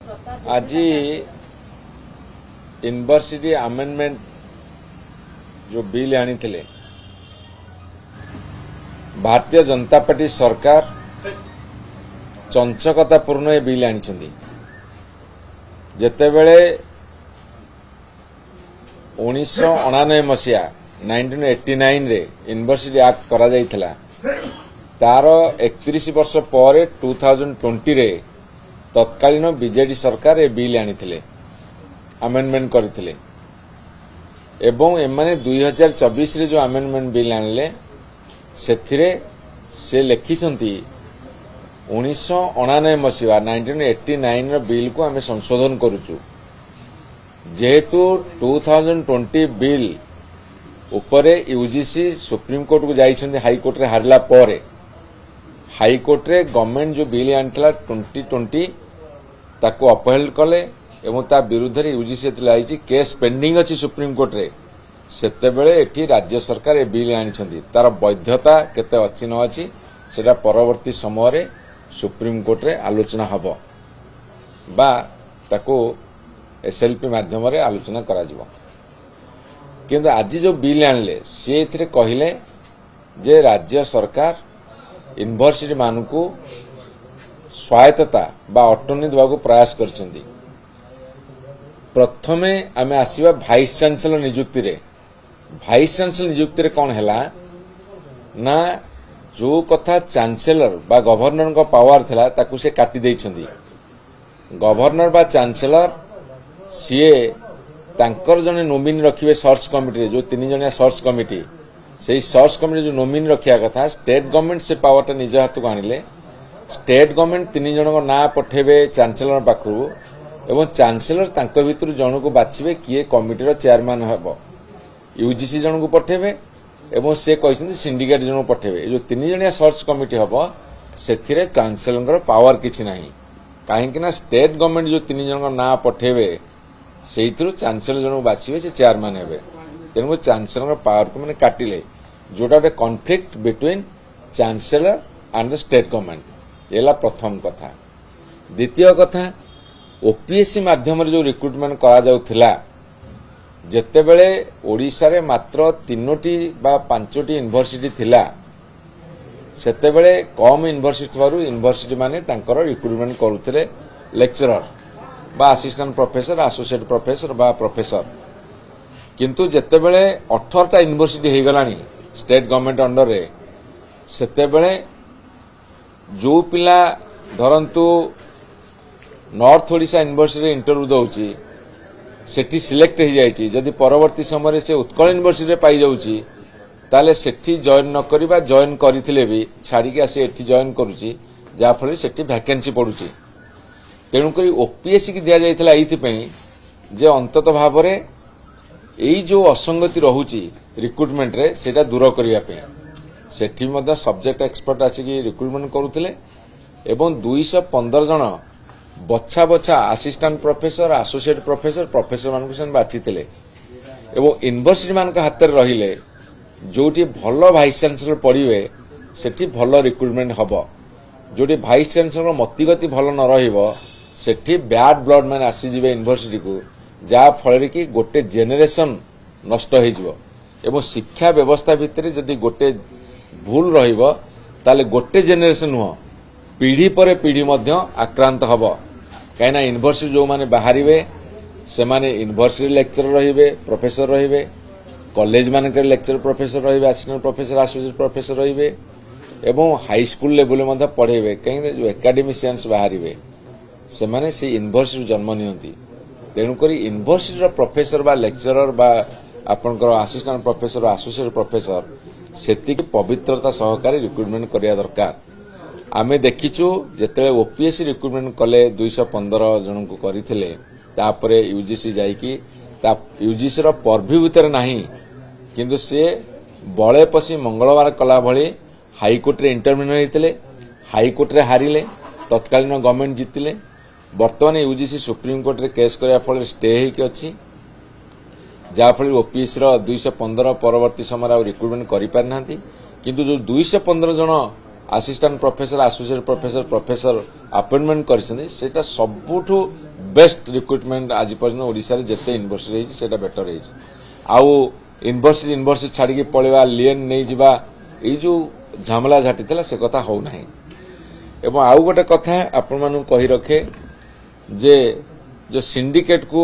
आज university amendment जो bill आनी थे भारतीय जनता पार्टी सरकार चंचकतापूर्ण ये बिल आनी जेतेबेले 1999 मसीहा 1989 रे यूनिवर्सिटी एक्ट करा जाइथिला तार 31 वर्ष पर 2020 रे तत्कालीन बीजेडी सरकार ए बिल आनिथिले अमेंडमेंट करथिले एवं एमाने 2024 रे जो अमेंडमेंट बिल आनले सेथिरे से लिखिसंती 1999 मसीहा 1989 रो बिल को आमे संशोधन करूचु जेहेतु 2020 बिल उपरे यूजीसी सुप्रीम कोर्ट को जाइछन्ती हाई कोर्ट रे हारला पर हाई कोर्ट रे गवर्नमेंट जो बिल आनथिला 2020 ताको अपहेल्ड कले एवं ता विरुद्ध रे यूजीसी लाइछि केस पेंडिंग अछि सुप्रीम कोर्ट रे सेते बेले एठी राज्य सरकार ए बिल आनिछन्ती तार वैधता केते अछि न अछि सेटा परवर्ती समय रे सुप्रीम कोर्ट रे आलोचना हबो बा ताको एसएलपी माध्यम रे आलोचना करा जिवो किंतु आज जो बिल आनले से एथिरे कहिले जे राज्य सरकार यूनिवर्सिटी मानकू स्वायत्तता बा ऑटोनॉमी देवाक प्रयास करछन्ती प्रथमे आमे आसीबा वाइस चांसलर नियुक्ति रे वाइस चांसलर नियुक्ति रे कोन हैला ना जो कथा चांसलर बा गवर्नर को पावर थिला ताकू से काटी दैछन्ती गवर्नर बा चांसलर सीए तांकर जने नोमिनी रखिबे सर्च कमिटी जो 3 जणिया सर्च कमिटी सेही सर्च कमिटी जो नोमिनी रखिया कथा स्टेट गवर्नमेंट से पावरटा निज हाथ को आनिले स्टेट गवर्नमेंट 3 जण को ना पठेबे चांसलर पाखरु एवं चांसलर तांको भितरु जण को बाछिबे किए कमिटी रो चेयरमैन हेबो यूजीसी जण को पठेबे एवं से कहिसंती सिंडिकेट जण को पठेबे जो 3 जणिया सर्च कमिटी हेबो सेथिरे चांसलर पावर किछि नाही काहेकि ना स्टेट गवर्नमेंट जो 3 जण को ना पठेबे सेइथरु चांसलर जण को बाछिबे से चेयरमैन हेबे तेणु चांसलर पावर को मैंने काटिले जोटा गोटे conflict between chancellor and the state government ये प्रथम कथा द्वितीय कथा ओपीएससी माध्यम जो रिक्रुटमेंट करा जाउथिला जेतेबेले ओडिशा रे मात्र 3टी बा 5टी यूनिवर्सिटी थिला सेतेबेले कम यूनिवर्सिटी थारु यूनिवर्सिटी माने तांकर रिक्रुटमेंट करूथिले लेक्चरर बा असिस्टेंट प्रोफेसर एसोसिएट प्रोफेसर बा प्रोफेसर किंतु जेतेबेले 18टा यूनिवर्सिटी हे गलानी स्टेट गवर्नमेंट अंडर रे सेतेबेले जो पिला धरंतु नॉर्थ ओडिशा यूनिवर्सिटी रे इंटरव्यू दउची सेठी सिलेक्ट हो जाइछि जदि परवर्ती समय से उत्कल यूनिवर्सिटी रे पाई जाउची ताले सेठी जॉइन न करबा जॉइन करिथिले भी छाड़ी के आसे एठी जॉइन करूची जा फल सेठी वैकेंसी पडुची तेणु करी ओपीएससी की दिया जाइथिला एथि पई जे अंतत भाबरे एई जो असंगति रहुची रिक्रुटमेंट रे सेटा दूर करिया पे सेठी मध्य सब्जेक्ट एक्सपर्ट आसी रिक्रुटमेंट करूथिले एवं 215 जन बछा बछा assistant professor associate professor professor मान को बाछिथिले एवं यूनिवर्सिटी मान को हाथ रहिले जोटी भलो वाइस चांसलर पड़िबे सेठी भलो रिक्रुटमेंट हबो जोटी वाइस चांसलर मतिगति भलो न रहिबो सेठी बैड ब्लड मैंने आसी जिवे यूनिवर्सिटी को जहाँ फल कि गोटे जेनेरेशन नष्ट हो शिक्षा व्यवस्था भितर जदि गोटे भूल रहिबो ताले गोटे जेनेरेशन नुह पीढ़ी पर पीढ़ी मध्य आक्रांत हब कहीं यूनिवर्सिटी जो माने बाहरिबे से माने यूनिवर्सिटी लेक्चरर रहिबे प्रोफेसर रहिबे कॉलेज मानकर लेक्चरर प्रोफेसर रहिबे असिस्टेंट प्रोफेसर एसोसिएट प्रोफेसर रहिबे एवं हाई स्कूल लेवल मध्य पढ़ेबे कहीं जो एकेडमिशियंस बाहरिबे से माने से यूनिवर्सिटी जन्म नियंती तेणुक यूनिवर्सिटी प्रोफेसर बा लेक्चरर बा आपनकर असिस्टेंट प्रोफेसर एसोसिएट प्रोफेसर सेति पवित्रता सहकारी रिक्रुटमेंट करिया दरकार आमे देखिचु जेते ओपीएससी रिक्रुटमेंट कले 215 जन को करिथिले तापरे यूजीसी जाईकी ता यूजीसी रो पर्व्यू भितर नाही किंतु से बळे पसी मंगलवार कला भली हाई कोर्ट रे इंटरव्यू हेतिले हाई कोर्ट रे हारिले तत्कालीन गवर्नमेंट जितिले वर्तमान यूजीसी सुप्रीम कोर्ट रे केस करिया फल स्टे हेकी अछि जहाँफल ओपीएससी 215 परवर्ती समय रिक्रुटमेंट करें किंतु जो 215 जन assistant professor associate professor professor appointment कर सबुठु बेस्ट रिक्रुटमेंट आज पर्यटन ओडिशा रे जते यूनिवर्सिटी रही सेटा बेटर रही आउ यूनिवर्सिटी छाड़ी पड़ेगा लियन नहीं जावा ये जो झमेला झाटी था से कथा हो ना एवं आउ गोटे कथा आपण मानू कही रखे जे जो सिंडिकेट को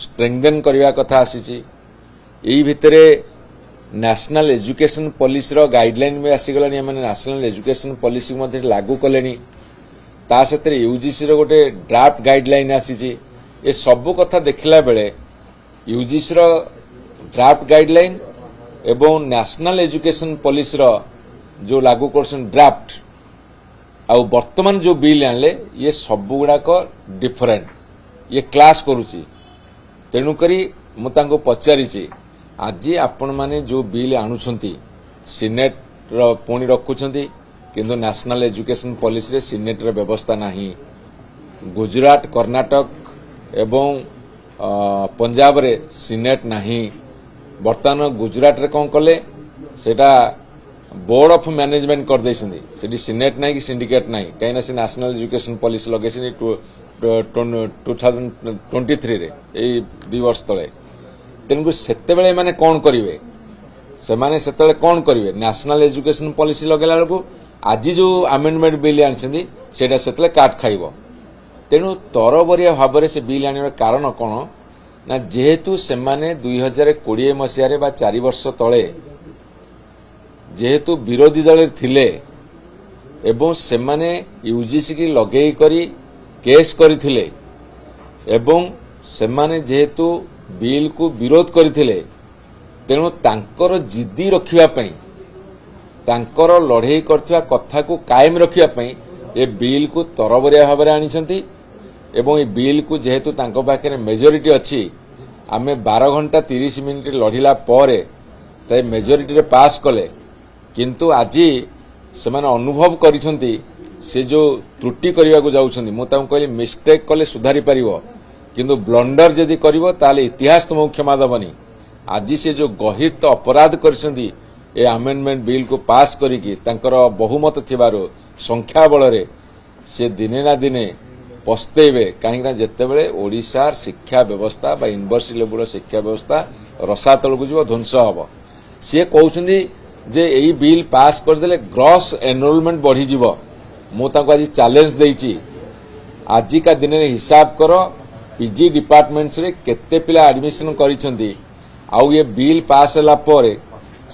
स्ट्रेंथन करने कथा आसी भितर नेशनल एजुकेशन पॉलिसी रो गाइडलाइन में आसीगला नेशनल एजुकेशन पॉलिसी मध्य लागू कले ता सहित यूजीसी रो गोटे ड्राफ्ट गाइडलाइन आसी ए सबु कथा देखला बेले यूजीसी रो ड्राफ्ट गाइडलाइन एवं नेशनल एजुकेशन पॉलिसी रो जो लागू करसन ड्राफ्ट आ वर्तमान जो बिल आनले ये सबु गुड़ाक डिफरेंट ये क्लास करुची तेणुकरी मुझे पचारि आज आपण माने जो बिल आणुछंती सिनेट रो पुणी रखुछंती किंतु नेशनल एजुकेशन पॉलिसी रे सिनेट रो व्यवस्था नाही गुजरात कर्नाटक एवं पंजाब रे सिनेट नाही वर्तमान गुजरात रे कोन कले सेटा बोर्ड ऑफ मैनेजमेंट कर देछंती सेठी सिनेट नाही कि सिंडिकेट नाही काइना से नेशनल एजुकेशन पॉलिसी लगेछनी 2023 रे ए 2 वर्ष तले तेणुक सेते बेले माने कोन करिवे से माने सेते बेले कोन करिवे नेशनल एजुकेशन पॉलिसी लगेला बेलकू आज जो अमेंडमेंट बिल आनिछंती सेटा सेते काट खाइबो तेणु तरबरिया भाव से बिल आनिबार कारण कोन ना जेहेतु से माने 2020 मसीह रे बा 4 वर्ष तले जेहेतु विरोधी दल थिले एवं से माने यूजीसी की लगेई करी केस करथिले एवं से माने जेहेतु बिल को विरोध करथिले तेणु तांकर जिद्दी रखिबा पई तांकर लड़ाई करथिबा कथा को कायम रखिबा पई ए बिल को तरबरिया भाव आनिछंती एवं ए बिल को जेहेतु तांको पाखे मेजोरिटी अच्छी आमे 12 घंटा 30 मिनिट लड़िला परे ते मेजोरिटी रे पास कले किंतु आज से माने अनुभव करिसंती से जो त्रुटि करने को जाउछंती मु ताऊ कहली मिस्टेक कले सुधारी परिबो किंतु ब्लंडर जदि करिवो ताले इतिहास तुमको क्षमा दबनी आज से जो गहिर अपराध करिसंती ए अमेंडमेंट बिल को पास करिकी तांकर बहुमत थिबारो संख्या बल रे से दिने ना दिने पस्तेबे कहीं जिते बड़े ओडिशा शिक्षा व्यवस्था बा यूनिवर्सिटी लेवल शिक्षा व्यवस्था रसातल को जीव ध्वंस हम सी कहते जे यही बिल पास करदे ग्रॉस एनरोलमेंट बढ़ी जीव मुझे आज चैलेंज देइछि आजिका दिन में हिसाब कर पीजी डिपार्टमेंट्स रे केते पिला एडमिशन करिसेंती आउ ये बिल पास होला परे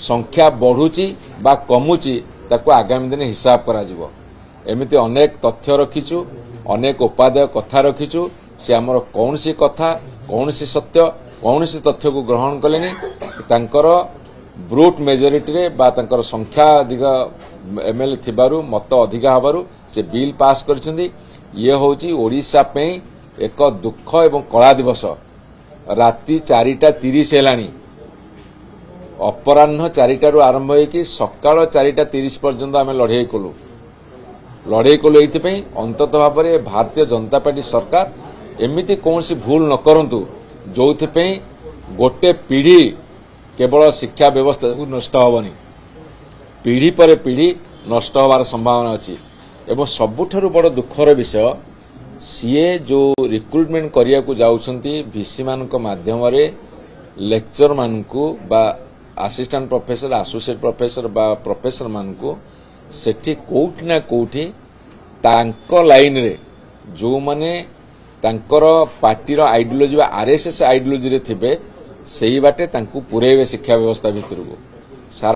संख्या बढ़ुची बा कमुची ताको आगामी दिन हिसाब करा जीवो एमिति अनेक तथ्य रखिछु अनेक उपादेय कथा रखिछु से हमर कौनसी कथा कौनसी सत्य कौनसी तथ्य को ग्रहण कलेनी तांकर ब्रूट मेजोरिटी रे बा तांकर संख्या अधिक एमएलए थिबारु मत अधिक हबारु से बिल पास करछंदी ये होची ओडिशा पे एक दुख एवं कला दिवस राति 4:30 हेलानी अपराह्न 4टारू आरंभ होगी सकाळ 4:30 पर्यंत आम लड़ाई कलु ये अंतत भाव में भारतीय जनता पार्टी सरकार एमिति कौन सी भूल न करंतु जो गोटे पीढ़ी केवल शिक्षा व्यवस्था को नष्ट हेनी पीढ़ी पर पीढ़ी नष्ट होवार संभावना अच्छी एवं सबुठारु बड़ दुखर विषय सीए जो रिक्रुटमेंट करिया को जाउछंती भिसी मानक माध्यम रे लेक्चर मानकू बा असिस्टेंट प्रोफेसर एसोसिएट प्रोफेसर बा प्रोफेसर मानकू सेठी कोउठी ना कोउठी तांको लाइन रे जो माने तांकर पार्टी रो आइडियोलॉजी बा आरएसएस आइडियोलॉजी रे थिबे सेही बाटे तांकू पुरेबे शिक्षा व्यवस्था भितर को